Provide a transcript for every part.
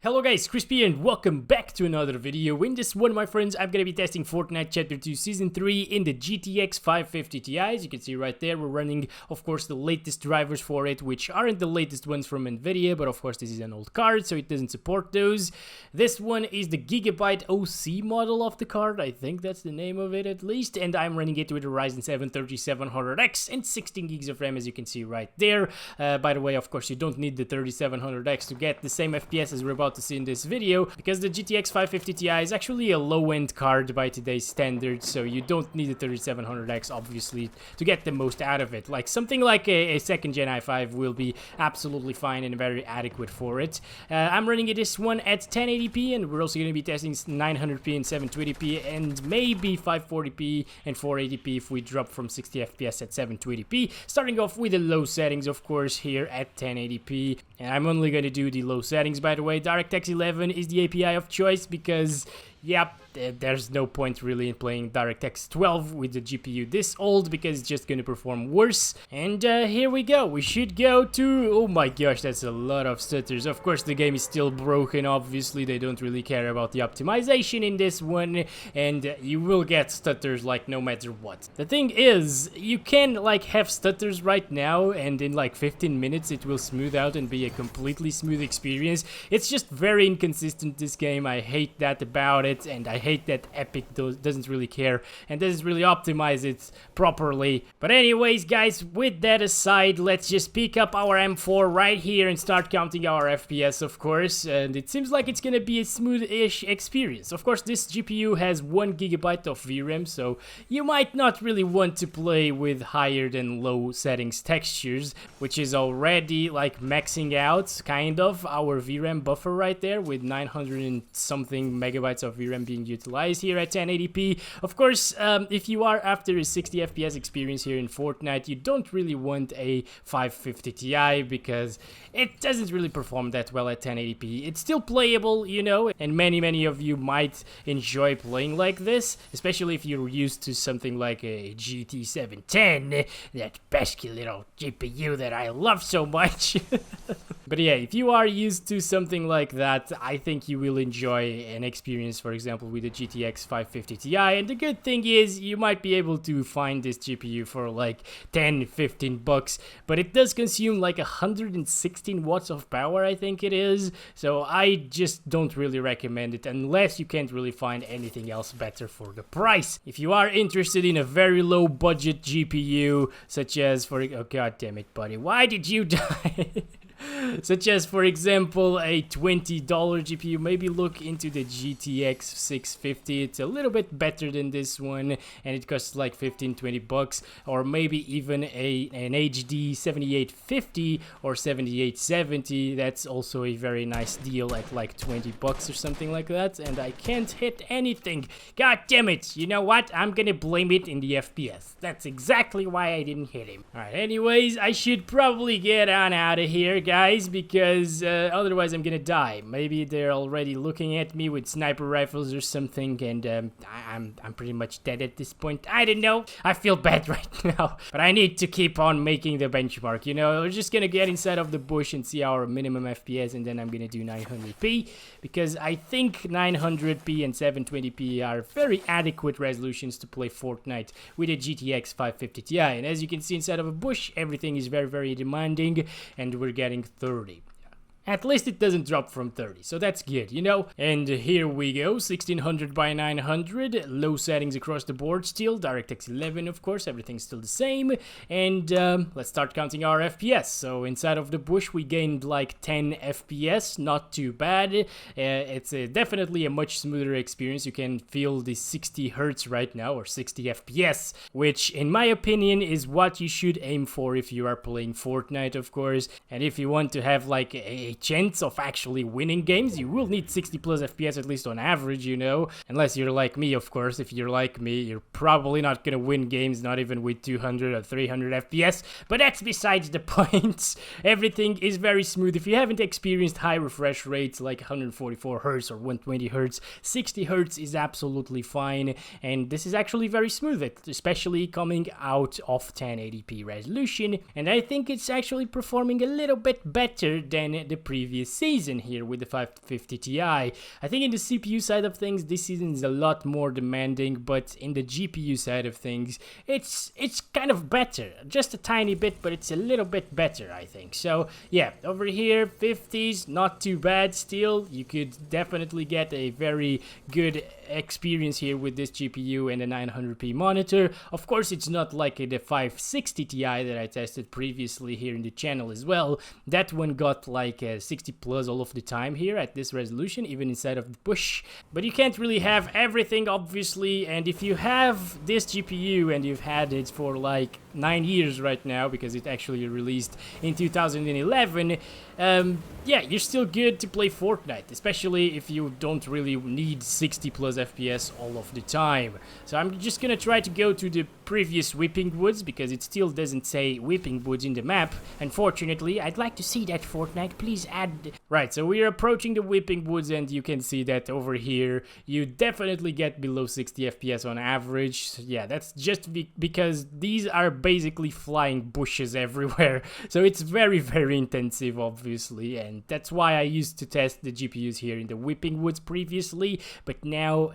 Hello guys, Crispy and welcome back to another video. In this one, my friends, I'm gonna be testing Fortnite Chapter 2 Season 3 in the GTX 550 Ti. As you can see right there, we're running, of course, the latest drivers for it, which aren't the latest ones from Nvidia, but of course this is an old card, so it doesn't support those. This one is the Gigabyte OC model of the card, I think that's the name of it at least, and I'm running it with a Ryzen 7 3700X and 16 gigs of RAM, as you can see right there. By the way, of course, you don't need the 3700X to get the same FPS as we're about to see in this video, because the GTX 550 Ti is actually a low-end card by today's standards, so you don't need a 3700X obviously to get the most out of it. Like something like a second gen i5 will be absolutely fine and very adequate for it. I'm running this one at 1080p, and we're also going to be testing 900p and 720p and maybe 540p and 480p if we drop from 60 FPS at 720p. Starting off with the low settings, of course, here at 1080p, and I'm only going to do the low settings, by the way. DirectX 11 is the API of choice because, yep, there's no point really in playing DirectX 12 with the GPU this old because it's just gonna perform worse. And here we go. We should go to... oh my gosh, that's a lot of stutters. Of course, the game is still broken. Obviously, they don't really care about the optimization in this one, and you will get stutters like no matter what. The thing is, you can like have stutters right now, and in like 15 minutes it will smooth out and be a completely smooth experience. It's just very inconsistent, this game. I hate that about it, and I hate that Epic doesn't really care and doesn't really optimize it properly. But anyways, guys, with that aside, let's just pick up our M4 right here and start counting our FPS, of course. And it seems like it's gonna be a smooth-ish experience. Of course, this GPU has 1 GB of VRAM, so you might not really want to play with higher than low settings textures, which is already like maxing out kind of our VRAM buffer right there with 900 and something megabytes of VRAM being utilized here at 1080p. Of course, if you are after a 60 FPS experience here in Fortnite, you don't really want a 550 Ti because it doesn't really perform that well at 1080p. It's still playable, you know, and many of you might enjoy playing like this, especially if you're used to something like a GT 710, that pesky little GPU that I love so much. But yeah, if you are used to something like that, I think you will enjoy an experience, for example, with the GTX 550 Ti. And the good thing is you might be able to find this GPU for like 10-15 bucks, but it does consume like 116 watts of power, I think it is. So I just don't really recommend it unless you can't really find anything else better for the price. If you are interested in a very low budget GPU, such as for... oh god damn it, buddy, why did you die? Such as, for example, a $20 GPU, maybe look into the GTX 650. It's a little bit better than this one, and it costs like 15-20 bucks, or maybe even an HD 7850 or 7870. That's also a very nice deal at like 20 bucks or something like that, and I can't hit anything. God damn it. You know what? I'm gonna blame it in the FPS. That's exactly why I didn't hit him. Alright, anyways, I should probably get on out of here, guys, because otherwise I'm gonna die. Maybe they're already looking at me with sniper rifles or something, and I'm pretty much dead at this point. I don't know. I feel bad right now, but I need to keep on making the benchmark. You know, we're just gonna get inside of the bush and see our minimum FPS, and then I'm gonna do 900p because I think 900p and 720p are very adequate resolutions to play Fortnite with a GTX 550 Ti. And as you can see inside of a bush, everything is very demanding, and we're getting 30. At least it doesn't drop from 30, so that's good, you know? And here we go, 1600 by 900, low settings across the board still, DirectX 11 of course, everything's still the same, and let's start counting our FPS. So inside of the bush we gained like 10 FPS, not too bad. It's definitely a much smoother experience. You can feel the 60 Hertz right now, or 60 FPS, which in my opinion is what you should aim for if you are playing Fortnite, of course. And if you want to have like a chance of actually winning games, you will need 60 plus FPS at least on average, you know, unless you're like me, of course. If you're like me, you're probably not gonna win games, not even with 200 or 300 FPS, but that's besides the point. Everything is very smooth. If you haven't experienced high refresh rates like 144 Hz or 120 Hz, 60 Hz is absolutely fine, and this is actually very smooth, especially coming out of 1080p resolution, and I think it's actually performing a little bit better than the previous season here with the 550 Ti. I think in the CPU side of things, this season is a lot more demanding, but in the GPU side of things, it's kind of better. Just a tiny bit, but it's a little bit better, I think. So yeah, over here, 50s, not too bad still. You could definitely get a very good experience here with this GPU and a 900p monitor. Of course, it's not like the 560 Ti that I tested previously here in the channel as well. That one got like 60 plus all of the time here at this resolution, even inside of the bush. But you can't really have everything, obviously, and if you have this GPU and you've had it for like 9 years right now, because it actually released in 2011, yeah, you're still good to play Fortnite, especially if you don't really need 60 plus FPS all of the time. So I'm just gonna try to go to the previous Whipping Woods, because it still doesn't say Whipping Woods in the map. Unfortunately, I'd like to see that, Fortnite, please add. Right, so we're approaching the Whipping Woods, and you can see that over here you definitely get below 60 FPS on average. So yeah, that's just because these are basically flying bushes everywhere, so it's very, very intensive, obviously, and that's why I used to test the GPUs here in the Whipping Woods previously, but now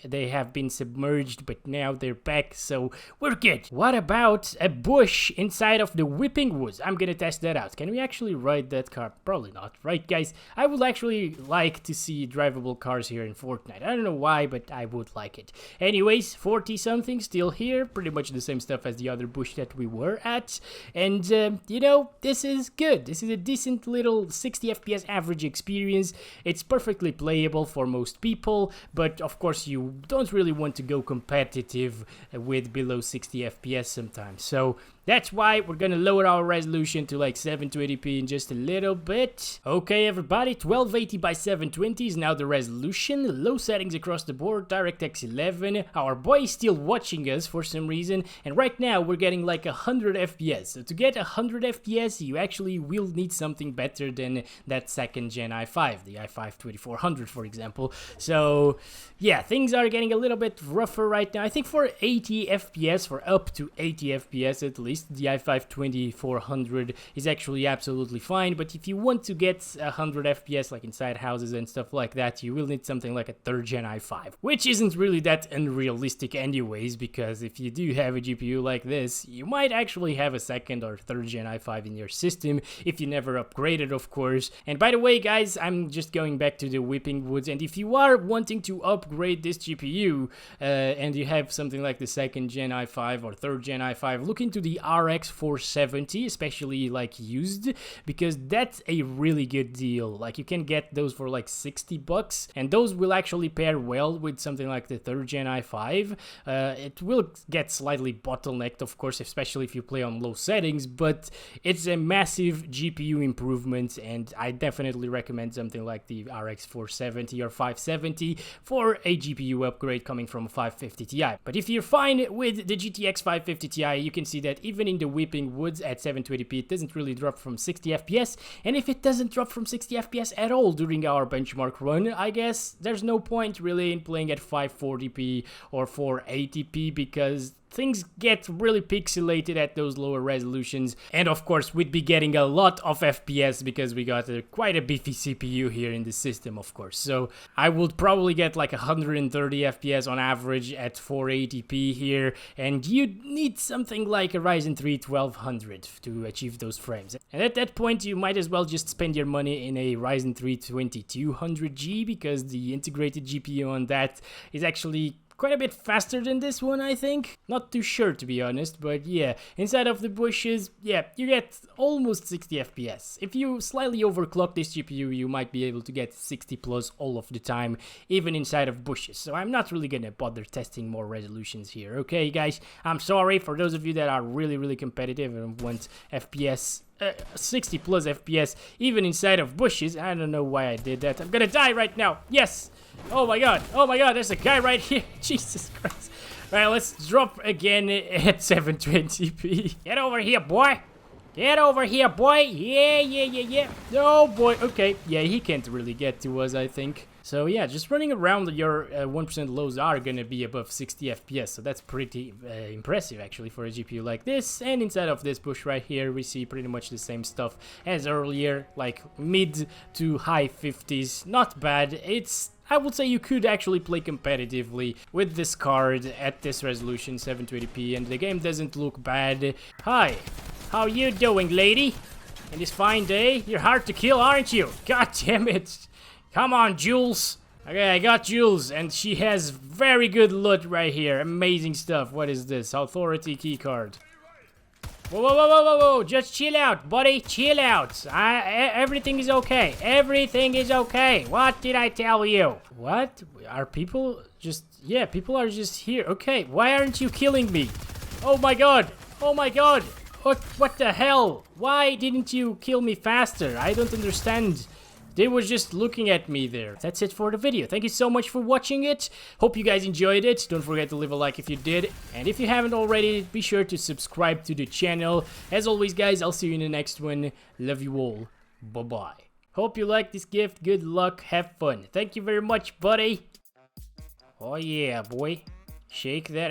they have been submerged, but now they're back, so we're good. What about a bush inside of the Whipping Woods? I'm gonna test that out. Can we actually ride that car? Probably not, right, guys? I would actually like to see drivable cars here in Fortnite. I don't know why, but I would like it. Anyways, 40 something still here, pretty much the same stuff as the other bush that we were at, and you know, this is good. This is a decent little 60 FPS average experience. It's perfectly playable for most people, but of course you don't really want to go competitive with below 60 FPS sometimes. So that's why we're gonna lower our resolution to like 720p in just a little bit. Okay, everybody, 1280 by 720 is now the resolution. Low settings across the board, DirectX 11. Our boy is still watching us for some reason, and right now we're getting like 100 FPS. So to get 100 FPS, you actually will need something better than that second gen i5, the i5 2400, for example. So yeah, things are getting a little bit rougher right now. I think for 80 FPS, for up to 80 FPS at least, the i5 2400 is actually absolutely fine. But if you want to get 100 FPS like inside houses and stuff like that, you will need something like a third gen i5, which isn't really that unrealistic anyways, because if you do have a GPU like this, you might actually have a second or third gen i5 in your system if you never upgraded, of course. And by the way, guys, I'm just going back to the Whipping Woods, and if you are wanting to upgrade this GPU and you have something like the second gen i5 or third gen i5, look into the RX 470, especially like used, because that's a really good deal. Like you can get those for like 60 bucks, and those will actually pair well with something like the third gen i5. It will get slightly bottlenecked, of course, especially if you play on low settings, but it's a massive GPU improvement, and I definitely recommend something like the RX 470 or 570 for a GPU upgrade coming from a 550 Ti. But if you're fine with the GTX 550 Ti, you can see that even in the Whipping Woods at 720p, it doesn't really drop from 60 FPS, and if it doesn't drop from 60 FPS at all during our benchmark run, I guess there's no point really in playing at 540p or 480p, because things get really pixelated at those lower resolutions, and of course we'd be getting a lot of FPS because we got quite a beefy CPU here in the system, of course. So I would probably get like 130 FPS on average at 480p here, and you'd need something like a Ryzen 3 1200 to achieve those frames. And at that point you might as well just spend your money in a Ryzen 3 2200G, because the integrated GPU on that is actually quite a bit faster than this one, I think. Not too sure, to be honest, but yeah, inside of the bushes, yeah, you get almost 60 FPS. If you slightly overclock this GPU, you might be able to get 60 plus all of the time, even inside of bushes. So I'm not really gonna bother testing more resolutions here, okay, guys? I'm sorry for those of you that are really, really competitive and want FPS 60 plus FPS even inside of bushes. I don't know why I did that. I'm gonna die right now. Yes. Oh my god, there's a guy right here. Jesus Christ. Alright, let's drop again at 720p. Get over here, boy. Get over here, boy. Yeah. Oh, boy. Okay. Yeah, he can't really get to us, I think. So, yeah, just running around, your 1% lows are gonna be above 60 FPS. So that's pretty impressive, actually, for a GPU like this. And inside of this bush right here, we see pretty much the same stuff as earlier. Like, mid to high 50s. Not bad. I would say you could actually play competitively with this card at this resolution, 720p, and the game doesn't look bad. Hi, how you doing, lady? In this fine day? You're hard to kill, aren't you? God damn it. Come on, Jules. Okay, I got Jules, and she has very good loot right here. Amazing stuff. What is this? Authority keycard. Whoa, just chill out, buddy, chill out. Everything is okay. Everything is okay. What did I tell you? What? Are people just... Yeah, people are just here. Okay, why aren't you killing me? Oh my god. What the hell? Why didn't you kill me faster? I don't understand. They were just looking at me there. That's it for the video. Thank you so much for watching it. Hope you guys enjoyed it. Don't forget to leave a like if you did. And if you haven't already, be sure to subscribe to the channel. As always, guys, I'll see you in the next one. Love you all. Bye-bye. Hope you like this gift. Good luck. Have fun. Thank you very much, buddy. Oh yeah, boy. Shake that